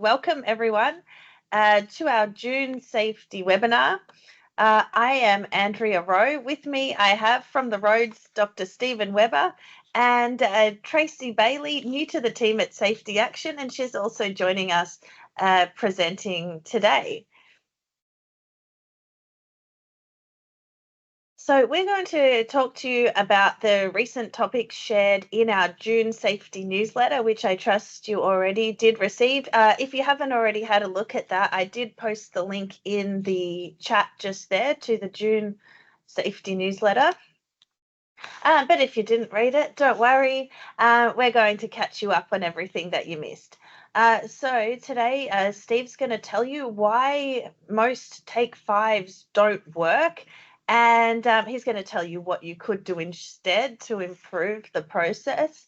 welcome everyone to our June safety webinar. I am Andrea Rowe. With me, I have from the Roads Dr. Stephen Webber and Tracy Bailey, new to the team at Safety Action, and she's also joining us presenting today. So we're going to talk to you about the recent topics shared in our June safety newsletter, which I trust you already did receive. If you haven't already had a look at that, I did post the link in the chat just there to the June safety newsletter. But if you didn't read it, don't worry. We're going to catch you up on everything that you missed. So today, Steve's going to tell you why most take fives don't work. And he's going to tell you what you could do instead to improve the process.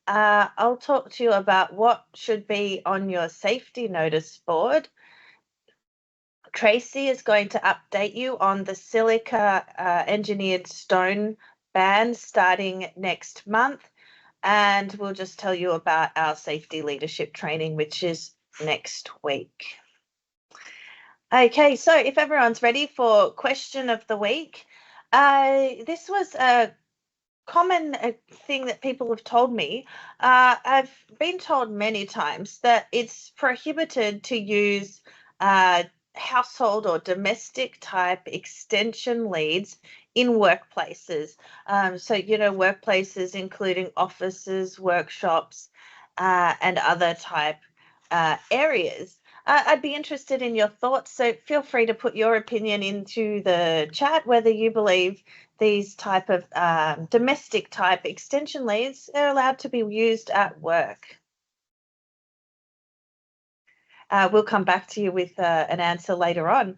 I'll talk to you about what should be on your safety notice board. Tracy is going to update you on the silica engineered stone ban starting next month. And we'll just tell you about our safety leadership training, which is next week. Okay, so if everyone's ready for question of the week, this was a common thing that people have told me. I've been told many times that it's prohibited to use household or domestic type extension leads in workplaces. So, workplaces including offices, workshops, and other type areas. I'd be interested in your thoughts, so feel free to put your opinion into the chat, whether you believe these type of domestic type extension leads are allowed to be used at work. We'll come back to you with an answer later on.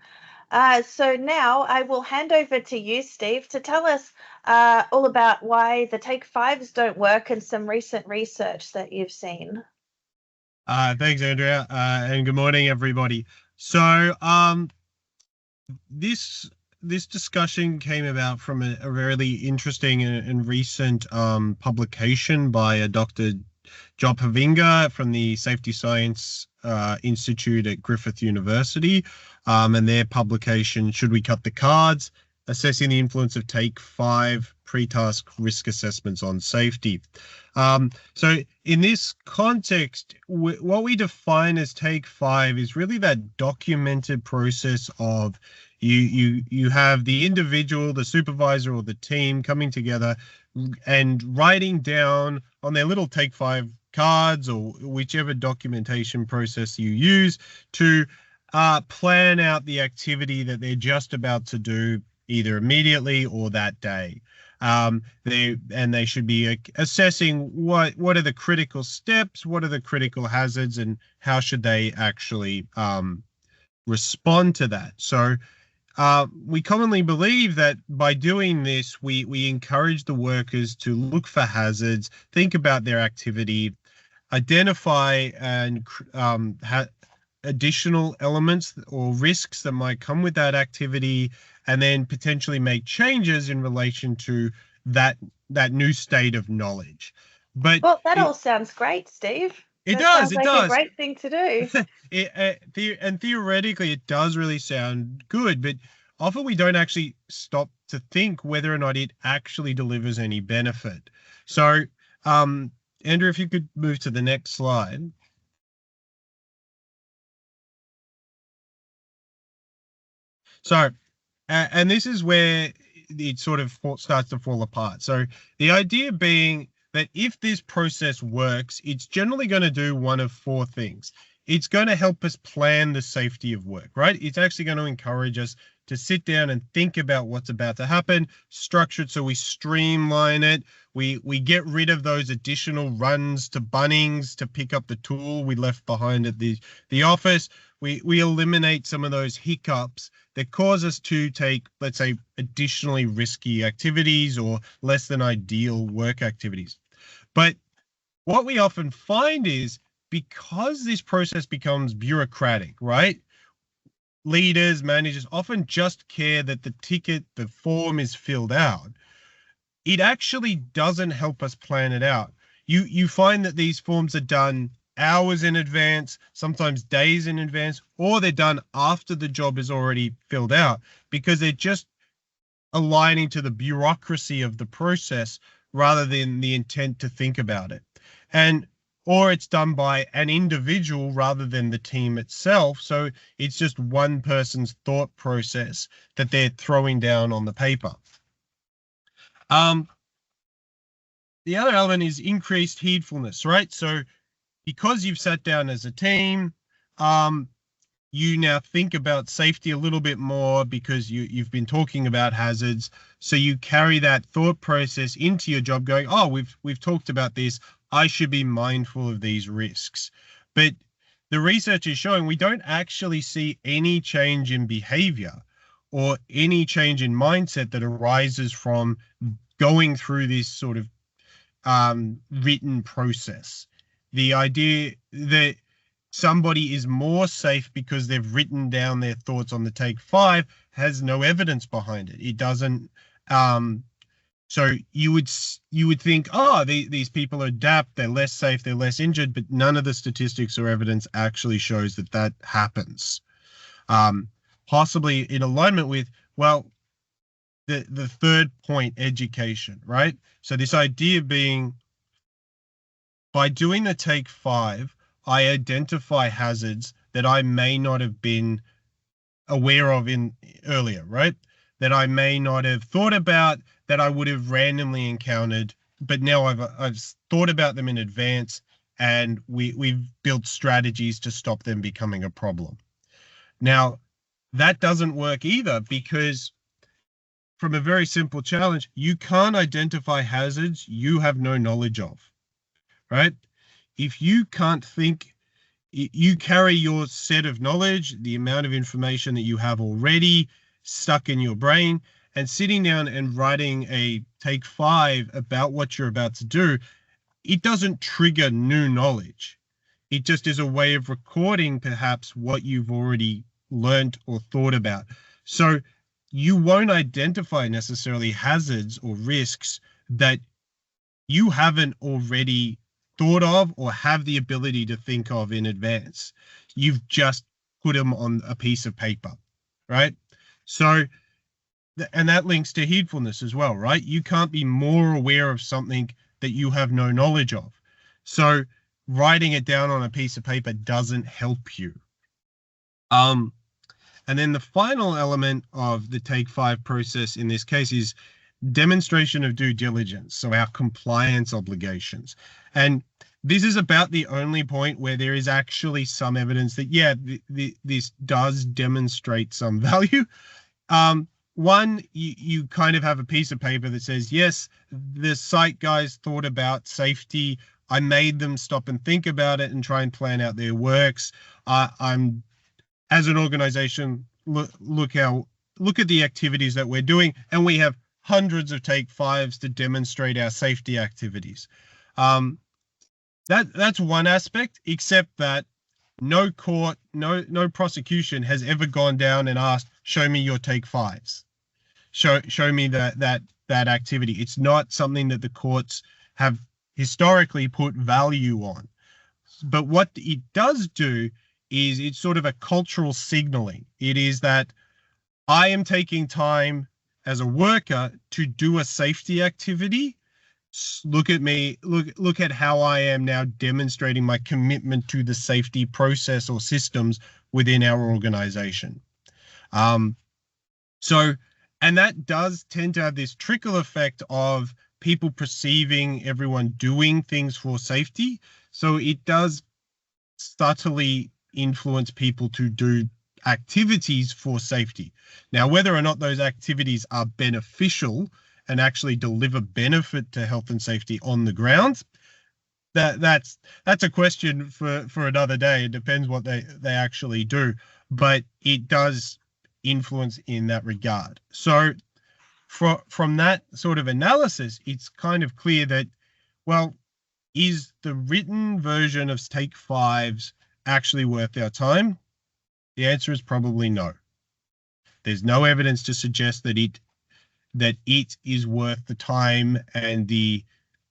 So now I will hand over to you, Steve, to tell us all about why the take fives don't work and some recent research that you've seen. Thanks, Andrea, and good morning, everybody. So this discussion came about from a really interesting and recent publication by a Dr. Job Havinga from the Safety Science Institute at Griffith University, and their publication, Should We Cut the Cards? Assessing the Influence of Take 5 Pre-Task Risk Assessments on Safety. So in this context, what we define as Take 5 is really that documented process of you have the individual, the supervisor, or the team coming together and writing down on their little Take 5 cards or whichever documentation process you use to plan out the activity that they're just about to do, either immediately or that day. They should be assessing what are the critical steps, what are the critical hazards, and how should they actually respond to that. So we commonly believe that by doing this, we encourage the workers to look for hazards, think about their activity, identify and additional elements or risks that might come with that activity, and then potentially make changes in relation to that new state of knowledge. But well, that all sounds great, Steve. It does. A great thing to do. And theoretically, it does really sound good, but often we don't actually stop to think whether or not it actually delivers any benefit. So, Andrew, if you could move to the next slide. So, and this is where it sort of starts to fall apart. So the idea being that if this process works, it's generally going to do one of four things. It's going to help us plan the safety of work, right? It's actually going to encourage us to sit down and think about what's about to happen, structure it so we streamline it. We get rid of those additional runs to Bunnings to pick up the tool we left behind at the office. We eliminate some of those hiccups that cause us to take, let's say, additionally risky activities or less than ideal work activities. But what we often find is because this process becomes bureaucratic, right? Leaders, managers often just care that the form is filled out. It actually doesn't help us plan it out. You find that these forms are done hours in advance, sometimes days in advance, or they're done after the job is already filled out, because they're just aligning to the bureaucracy of the process rather than the intent to think about it. And or it's done by an individual rather than the team itself. So it's just one person's thought process that they're throwing down on the paper. The other element is increased heedfulness, right? So because you've sat down as a team, you now think about safety a little bit more because you've been talking about hazards. So you carry that thought process into your job going, oh, we've talked about this. I should be mindful of these risks. But the research is showing we don't actually see any change in behavior or any change in mindset that arises from going through this sort of written process. The idea that somebody is more safe because they've written down their thoughts on the take 5 has no evidence behind it. It doesn't. So you would think, oh, these people adapt, they're less safe, they're less injured, but none of the statistics or evidence actually shows that that happens. Possibly in alignment with, well, the third point, education, right? So this idea being, by doing the take 5, I identify hazards that I may not have been aware of earlier, right? That I may not have thought about, that I would have randomly encountered, but now I've thought about them in advance, and we've built strategies to stop them becoming a problem. Now, that doesn't work either, because from a very simple challenge, you can't identify hazards you have no knowledge of, right? If you can't think, you carry your set of knowledge, the amount of information that you have already stuck in your brain, and sitting down and writing a take 5 about what you're about to do, it doesn't trigger new knowledge. It just is a way of recording perhaps what you've already learned or thought about. So you won't identify necessarily hazards or risks that you haven't already thought of or have the ability to think of in advance. You've just put them on a piece of paper, right? So, and that links to heedfulness as well, right? You can't be more aware of something that you have no knowledge of. So writing it down on a piece of paper doesn't help you. And then the final element of the take 5 process in this case is demonstration of due diligence, so our compliance obligations. And this is about the only point where there is actually some evidence that, yeah, this does demonstrate some value. One, you kind of have a piece of paper that says, yes, the site guys thought about safety. I made them stop and think about it and try and plan out their works. I'm, as an organization, look at the activities that we're doing, and we have hundreds of take 5s to demonstrate our safety activities. That's one aspect, except that no court, no prosecution has ever gone down and asked, show me your take 5s. Show me that activity. It's not something that the courts have historically put value on. But what it does do is it's sort of a cultural signaling. It is that I am taking time as a worker to do a safety activity. Look at me, look at how I am now demonstrating my commitment to the safety process or systems within our organization. And that does tend to have this trickle effect of people perceiving everyone doing things for safety. So it does subtly influence people to do activities for safety. Now, whether or not those activities are beneficial and actually deliver benefit to health and safety on the ground, that's a question for another day. It depends what they actually do, but it does influence in that regard. So from that sort of analysis, it's kind of clear that, well, is the written version of take 5s actually worth our time? The answer is probably no. There's no evidence to suggest that it is worth the time and the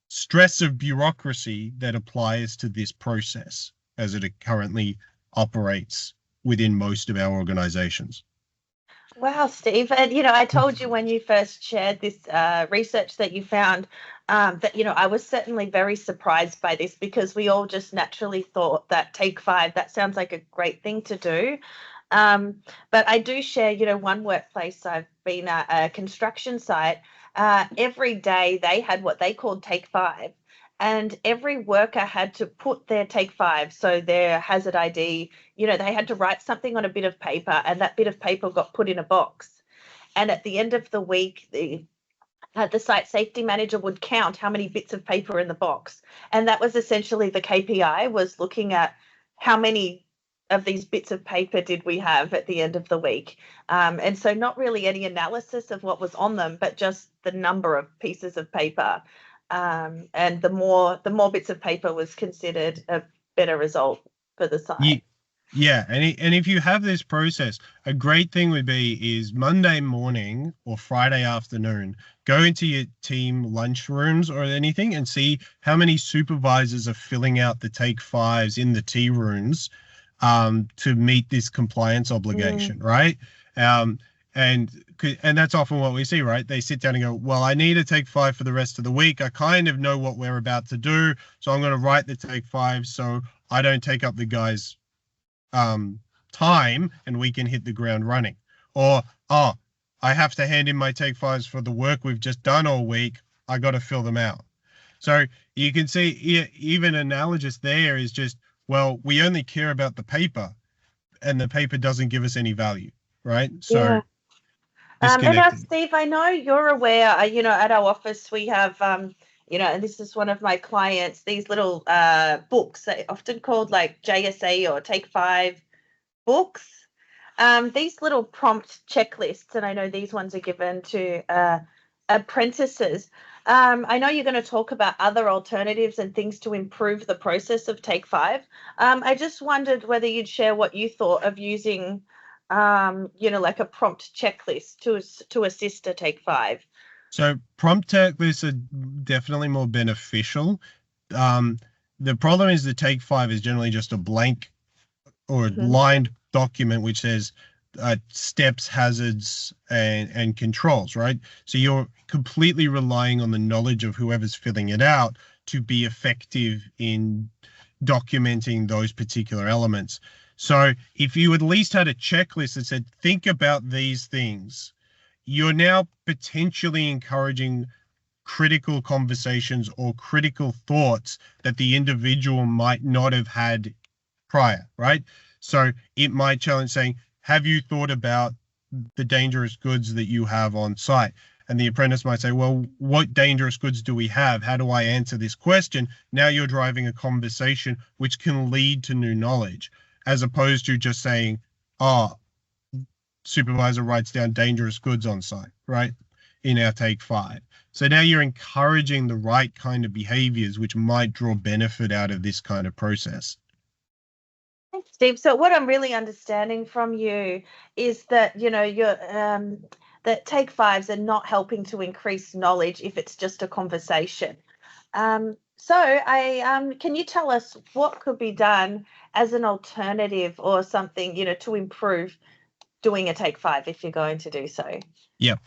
stress of bureaucracy that applies to this process as it currently operates within most of our organizations. Wow, Steve. And, I told you when you first shared this research that you found that, I was certainly very surprised by this because we all just naturally thought that take five, that sounds like a great thing to do. Um, but I do share, one workplace I've been at, a construction site. Every day they had what they called take five. And every worker had to put their take five, so their hazard ID, they had to write something on a bit of paper, and that bit of paper got put in a box. And at the end of the week, the site safety manager would count how many bits of paper in the box. And that was essentially the KPI, was looking at how many of these bits of paper did we have at the end of the week. And so not really any analysis of what was on them, but just the number of pieces of paper. And the more bits of paper was considered a better result for the site. Yeah, and if you have this process, a great thing would be is Monday morning or Friday afternoon, go into your team lunch rooms or anything and see how many supervisors are filling out the take fives in the tea rooms to meet this compliance obligation, right? Um, and that's often what we see, right? They sit down and go, well, I need to take five for the rest of the week. I kind of know what we're about to do, so I'm going to write the take five so I don't take up the guy's time and we can hit the ground running. Or, oh, I have to hand in my take fives for the work we've just done all week. I got to fill them out. So you can see even analogous there is just, well, we only care about the paper and the paper doesn't give us any value, right? So Yeah. And now, disconnected. Steve, I know you're aware, at our office we have, and this is one of my clients, these little books, often called like JSA or Take Five books. These little prompt checklists, and I know these ones are given to apprentices. I know you're going to talk about other alternatives and things to improve the process of Take Five. I just wondered whether you'd share what you thought of using, like a prompt checklist to assist a Take Five. So prompt checklists are definitely more beneficial. Um, the problem is the take five is generally just a blank or lined document which says steps, hazards, and controls, right? So you're completely relying on the knowledge of whoever's filling it out to be effective in documenting those particular elements. So if you at least had a checklist that said, think about these things, you're now potentially encouraging critical conversations or critical thoughts that the individual might not have had prior, right? So it might challenge saying, have you thought about the dangerous goods that you have on site? And the apprentice might say, well, what dangerous goods do we have? How do I answer this question? Now you're driving a conversation which can lead to new knowledge, as opposed to just saying, oh, supervisor writes down dangerous goods on site, right? In our take five. So now you're encouraging the right kind of behaviors which might draw benefit out of this kind of process. Thanks, Steve. So what I'm really understanding from you is that, you're that take fives are not helping to increase knowledge if it's just a conversation. So can you tell us what could be done as an alternative or something, to improve doing a take five if you're going to do so? Yep.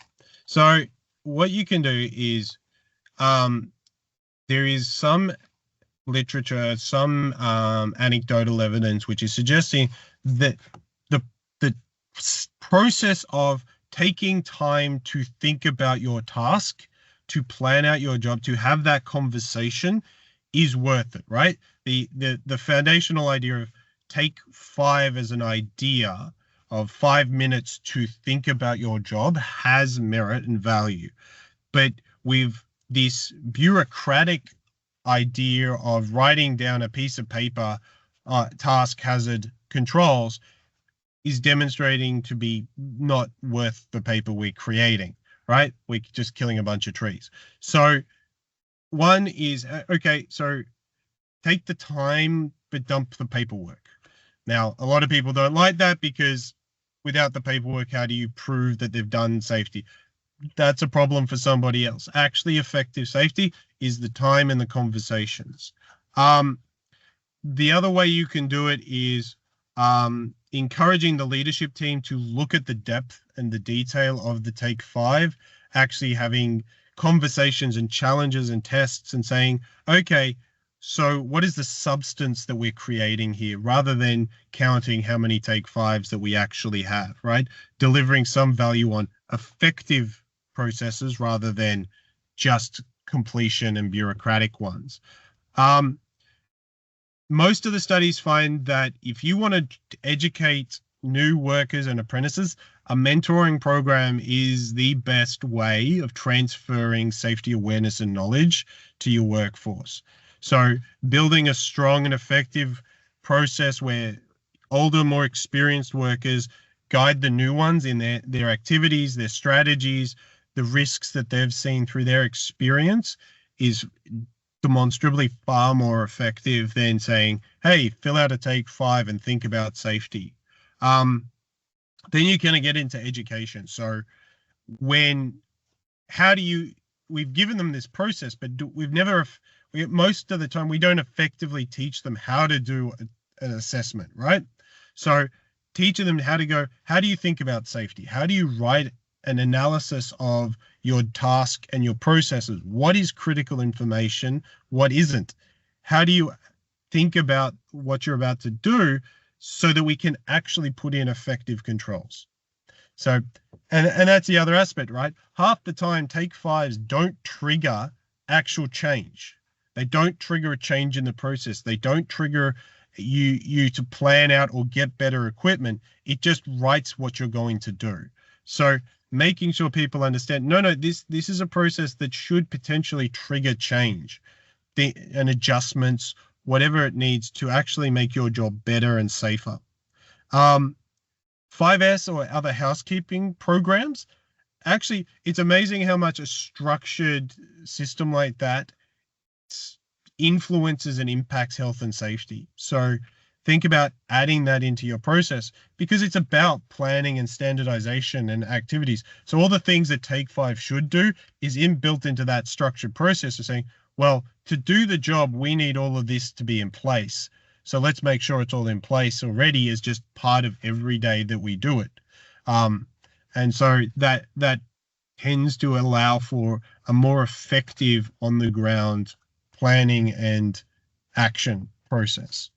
So what you can do is there is some literature, some anecdotal evidence which is suggesting that the process of taking time to think about your task, to plan out your job, to have that conversation is worth it, right? The foundational idea of take five as an idea of 5 minutes to think about your job has merit and value. But with this bureaucratic idea of writing down a piece of paper, task, hazard, controls, is demonstrating to be not worth the paper we're creating, right? We're just killing a bunch of trees. So one is, okay, so take the time, but dump the paperwork. Now, a lot of people don't like that because without the paperwork, how do you prove that they've done safety? that's a problem for somebody else. Actually, effective safety is the time and the conversations. The other way you can do it is encouraging the leadership team to look at the depth and the detail of the Take Five, actually having conversations and challenges and tests and saying, okay, so what is the substance that we're creating here, rather than counting how many Take Fives that we actually have, right? Delivering some value on effective processes rather than just completion and bureaucratic ones. Most of the studies find that if you want to educate new workers and apprentices, a mentoring program is the best way of transferring safety awareness and knowledge to your workforce. So building a strong and effective process where older, more experienced workers guide the new ones in their activities, their strategies, the risks that they've seen through their experience is demonstrably far more effective than saying, hey, fill out a Take Five and think about safety. Then you kind of get into education. So we've given them this process, but most of the time, we don't effectively teach them how to do an assessment, right? So teaching them how do you think about safety? How do you write an analysis of your task and your processes? What is critical information? What isn't? How do you think about what you're about to do so that we can actually put in effective controls? So, and that's the other aspect, right? Half the time, Take Fives don't trigger actual change. They don't trigger a change in the process. They don't trigger you to plan out or get better equipment. It just writes what you're going to do. So making sure people understand, no, this is a process that should potentially trigger change and adjustments, whatever it needs to actually make your job better and safer. 5S or other housekeeping programs, actually, it's amazing how much a structured system like that influences and impacts health and safety. So think about adding that into your process, because it's about planning and standardization and activities. So all the things that Take Five should do is inbuilt into that structured process of saying, well, to do the job, we need all of this to be in place. So let's make sure it's all in place already as just part of every day that we do it. And so that tends to allow for a more effective on the ground planning and action process.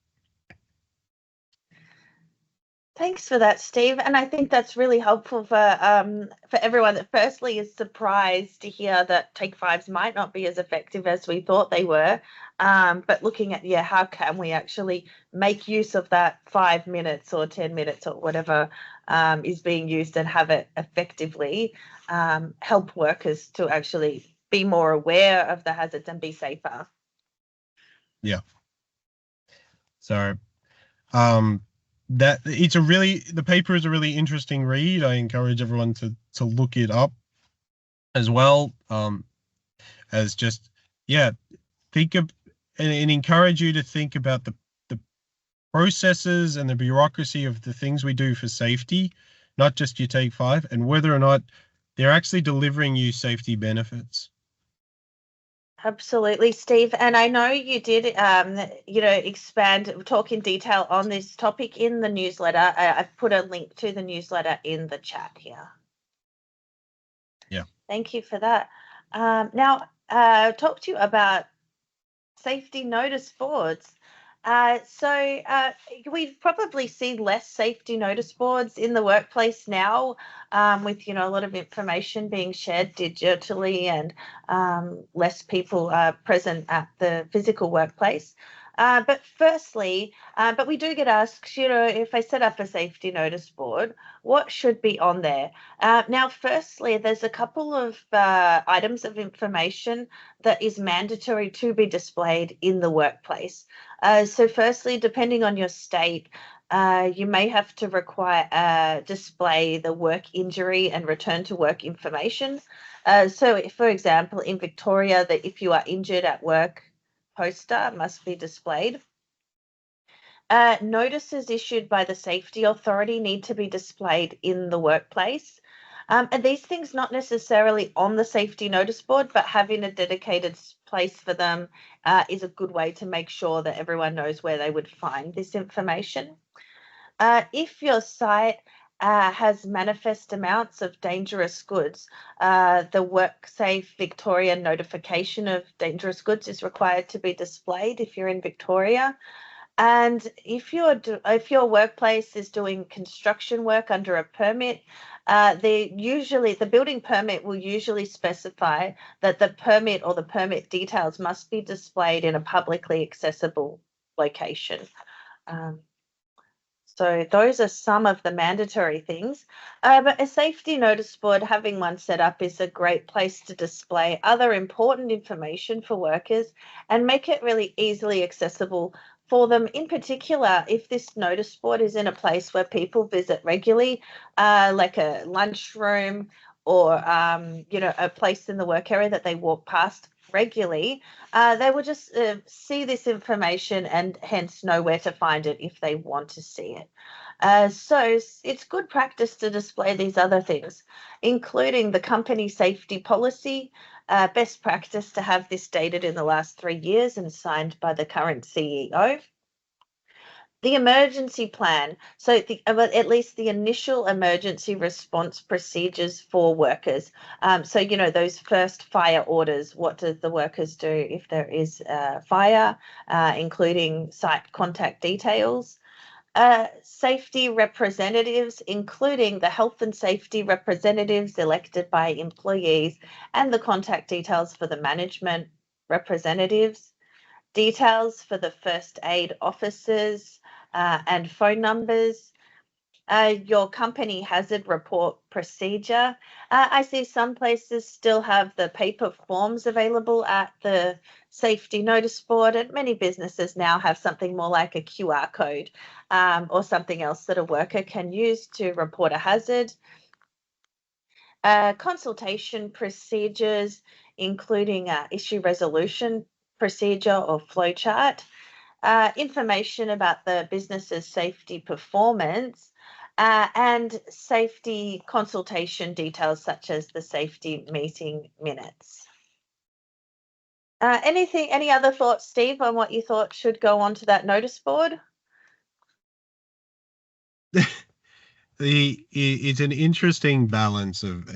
Thanks for that, Steve. And I think that's really helpful for everyone that firstly is surprised to hear that Take Fives might not be as effective as we thought they were. But looking at, how can we actually make use of that 5 minutes or 10 minutes or whatever is being used and have it effectively help workers to actually be more aware of the hazards and be safer. Yeah. So, the paper is a really interesting read. I encourage everyone to look it up as well. As just, think of and encourage you to think about the processes and the bureaucracy of the things we do for safety, not just your Take Five, and whether or not they're actually delivering you safety benefits. Absolutely, Steve. And I know you did, talk in detail on this topic in the newsletter. I've put a link to the newsletter in the chat here. Yeah. Thank you for that. Now, talk to you about safety notice boards. We probably see less safety notice boards in the workplace now, with a lot of information being shared digitally and less people present at the physical workplace. But we do get asked, if I set up a safety notice board, what should be on there? Now, firstly, there's a couple of items of information that is mandatory to be displayed in the workplace. So firstly, depending on your state, you may have to display the work injury and return to work information. So for example, in Victoria, that if you are injured at work, poster must be displayed. Notices issued by the safety authority need to be displayed in the workplace. And these things not necessarily on the safety notice board, but having a dedicated place for them is a good way to make sure that everyone knows where they would find this information. If your site has manifest amounts of dangerous goods, the WorkSafe Victoria notification of dangerous goods is required to be displayed if you're in Victoria. And if your workplace is doing construction work under a permit, the building permit will usually specify that the permit or the permit details must be displayed in a publicly accessible location. So those are some of the mandatory things. But a safety notice board, having one set up, is a great place to display other important information for workers and make it really easily accessible for them. In particular, if this notice board is in a place where people visit regularly, like a lunchroom or a place in the work area that they walk past regularly, they will just see this information and hence know where to find it if they want to see it. So it's good practice to display these other things, including the company safety policy. Best practice to have this dated in the last 3 years and signed by the current CEO. The emergency plan, so at least the initial emergency response procedures for workers. So, those first fire orders, what do the workers do if there is a fire, including site contact details. Safety representatives, including the health and safety representatives elected by employees, and the contact details for the management representatives. Details for the first aid officers, and phone numbers. Your company hazard report procedure. I see some places still have the paper forms available at the safety notice board, and many businesses now have something more like a QR code or something else that a worker can use to report a hazard. Consultation procedures, including issue resolution procedure or flowchart. Information about the business's safety performance, and safety consultation details such as the safety meeting minutes. Any other thoughts, Steve, on what you thought should go onto that notice board? It's an interesting balance of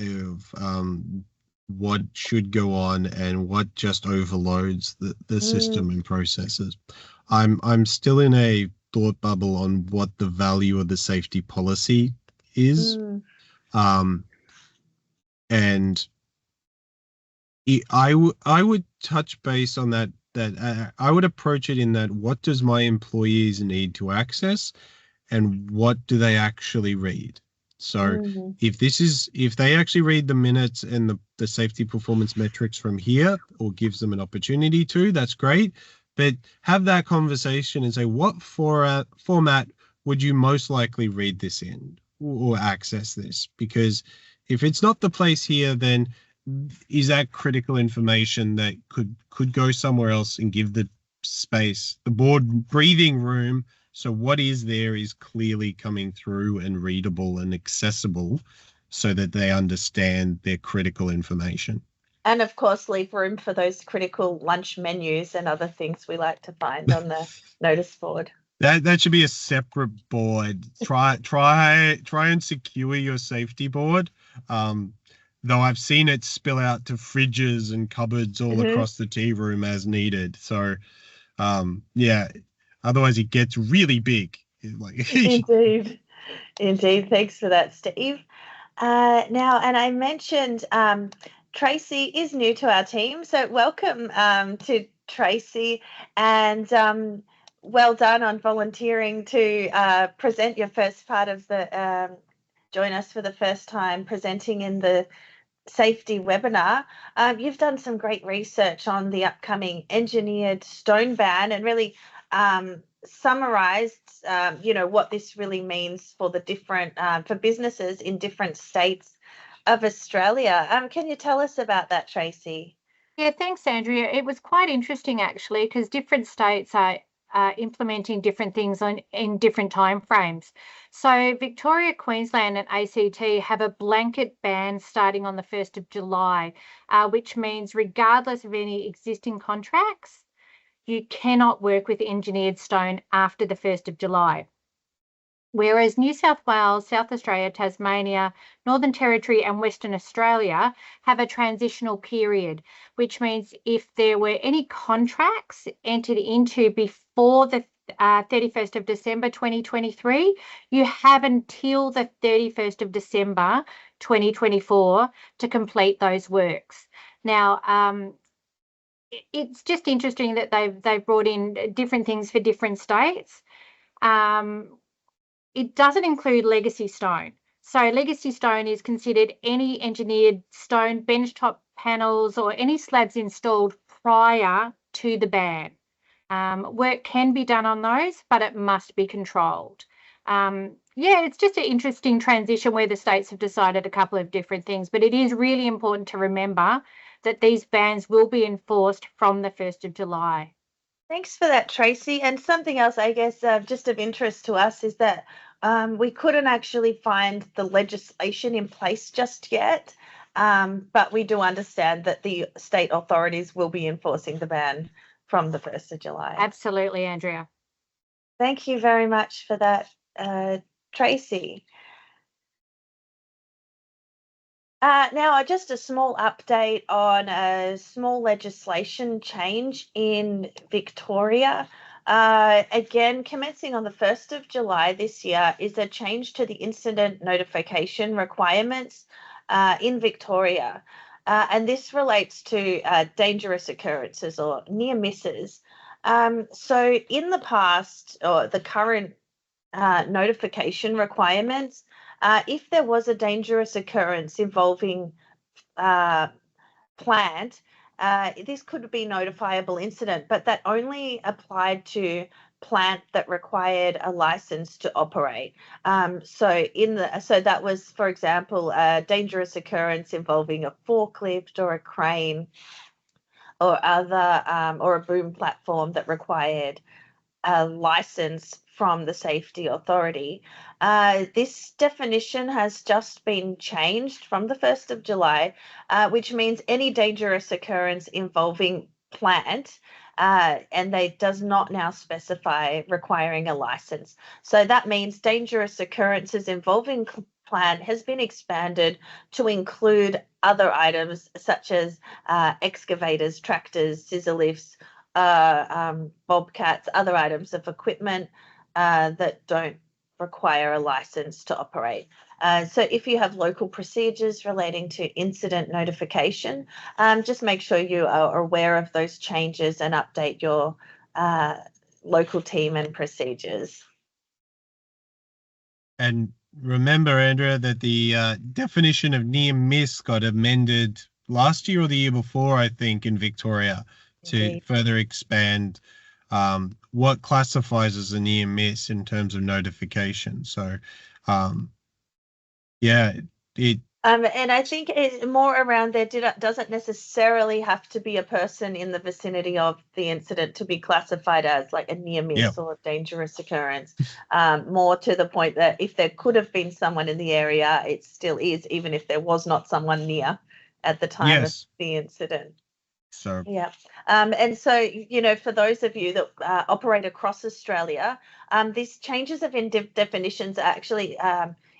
what should go on and what just overloads the system and processes. I'm still in a thought bubble on what the value of the safety policy is. And I would touch base on that I would approach it in that, what does my employees need to access and what do they actually read? So if they actually read the minutes and the safety performance metrics from here, or gives them an opportunity to, that's great. But have that conversation and say, what format would you most likely read this in or access this? Because if it's not the place here, then is that critical information that could go somewhere else and give the space, the board, breathing room, so what is there is clearly coming through and readable and accessible so that they understand their critical information. And of course, leave room for those critical lunch menus and other things we like to find on the notice board. That should be a separate board. Try and secure your safety board. Though I've seen it spill out to fridges and cupboards all across the tea room as needed. So, yeah. Otherwise, it gets really big. Indeed. Thanks for that, Steve. Now, and I mentioned Tracy is new to our team, so welcome to Tracy, and well done on volunteering to present your first part of the join us for the first time presenting in the safety webinar. You've done some great research on the upcoming engineered stone ban and really summarized, what this really means for the different for businesses in different states of Australia. Can you tell us about that, Tracy? Yeah, thanks, Andrea. It was quite interesting actually, because different states are implementing different things in different timeframes. So Victoria, Queensland and ACT have a blanket ban starting on the 1st of July, which means regardless of any existing contracts, you cannot work with engineered stone after the 1st of July. Whereas New South Wales, South Australia, Tasmania, Northern Territory and Western Australia have a transitional period, which means if there were any contracts entered into before the 31st of December 2023, you have until the 31st of December 2024 to complete those works. Now, it's just interesting that they've brought in different things for different states. It doesn't include legacy stone. So legacy stone is considered any engineered stone, benchtop panels or any slabs installed prior to the ban. Work can be done on those, but it must be controlled. Yeah, it's just an interesting transition where the states have decided a couple of different things, but it is really important to remember that these bans will be enforced from the 1st of July. Thanks for that, Tracy. And something else, I guess, just of interest to us is that we couldn't actually find the legislation in place just yet, but we do understand that the state authorities will be enforcing the ban from the 1st of July. Absolutely, Andrea. Thank you very much for that, Tracy. Now, just a small update on a small legislation change in Victoria. Again, commencing on the 1st of July this year is a change to the incident notification requirements in Victoria. And this relates to dangerous occurrences or near misses. So in the past, or the current notification requirements, if there was a dangerous occurrence involving plant, this could be notifiable incident, but that only applied to plant that required a license to operate. So that was, for example, a dangerous occurrence involving a forklift or a crane or or a boom platform that required a license from the safety authority. This definition has just been changed from the 1st of July, which means any dangerous occurrence involving plant, and they does not now specify requiring a license. So that means dangerous occurrences involving plant has been expanded to include other items such as excavators, tractors, scissor lifts, bobcats, other items of equipment that don't require a license to operate. So if you have local procedures relating to incident notification, just make sure you are aware of those changes and update your local team and procedures. And remember, Andrea, that the definition of near miss got amended last year or the year before, I think, in Victoria to further expand what classifies as a near miss in terms of notification. So, yeah, it. And I think it's more around there doesn't necessarily have to be a person in the vicinity of the incident to be classified as like a near miss or a dangerous occurrence. More to the point that if there could have been someone in the area, it still is, even if there was not someone near at the time of the incident. So yeah, and so, you know, for those of you that operate across Australia, these changes of definitions are actually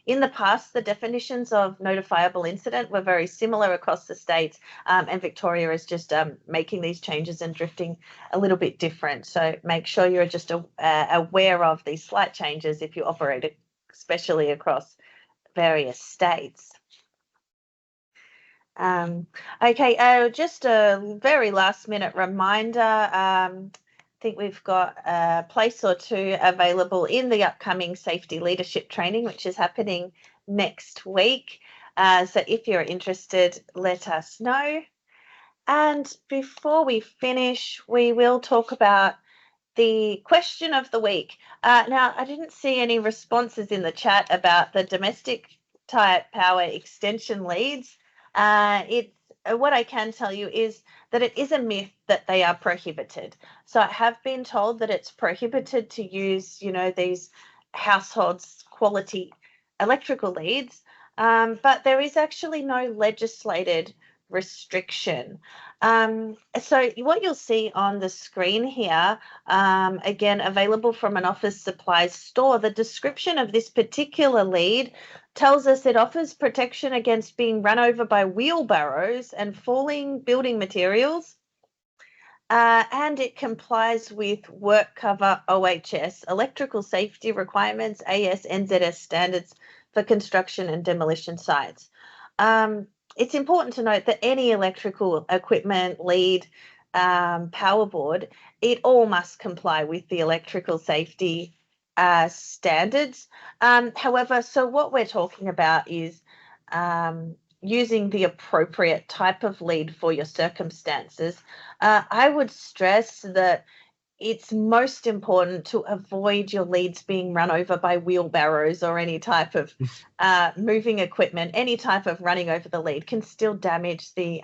in the past, the definitions of notifiable incident were very similar across the states, and Victoria is just making these changes and drifting a little bit different. So make sure you're just aware of these slight changes if you operate, especially across various states. Okay, just a very last minute reminder. I think we've got a place or two available in the upcoming safety leadership training, which is happening next week. So if you're interested, let us know. And before we finish, we will talk about the question of the week. Now, I didn't see any responses in the chat about the domestic type power extension leads. It's what I can tell you is that it is a myth that they are prohibited. So I have been told that it's prohibited to use, these households quality electrical leads, but there is actually no legislated restriction. So what you'll see on the screen here, again, available from an office supplies store, the description of this particular lead tells us it offers protection against being run over by wheelbarrows and falling building materials. And it complies with work cover OHS, electrical safety requirements, AS, NZS standards for construction and demolition sites. It's important to note that any electrical equipment, lead, power board, it all must comply with the electrical safety standards. However, so what we're talking about is using the appropriate type of lead for your circumstances. I would stress that it's most important to avoid your leads being run over by wheelbarrows or any type of moving equipment. Any type of running over the lead can still damage the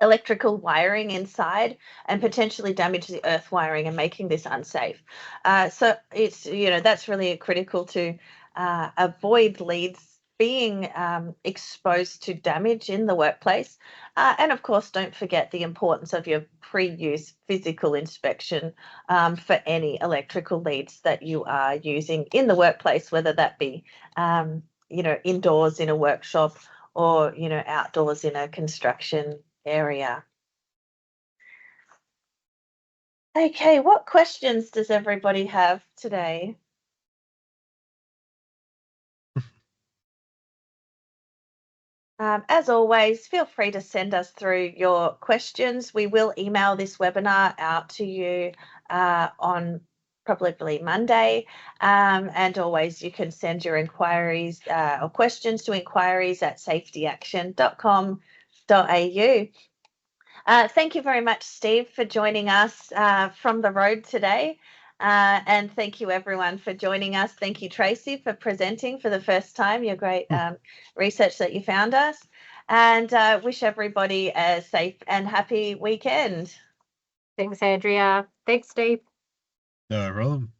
electrical wiring inside and potentially damage the earth wiring and making this unsafe. So it's, that's really critical to avoid leads being exposed to damage in the workplace. And of course, don't forget the importance of your pre-use physical inspection for any electrical leads that you are using in the workplace, whether that be, indoors in a workshop or, outdoors in a construction area. Okay, what questions does everybody have today? As always, feel free to send us through your questions. We will email this webinar out to you on probably Monday. And always you can send your inquiries or questions to inquiries@safetyaction.com.au. Thank you very much, Steve, for joining us from the road today. And thank you, everyone, for joining us. Thank you, Tracy, for presenting for the first time your great research that you found us. And wish everybody a safe and happy weekend. Thanks, Andrea. Thanks, Steve. No problem.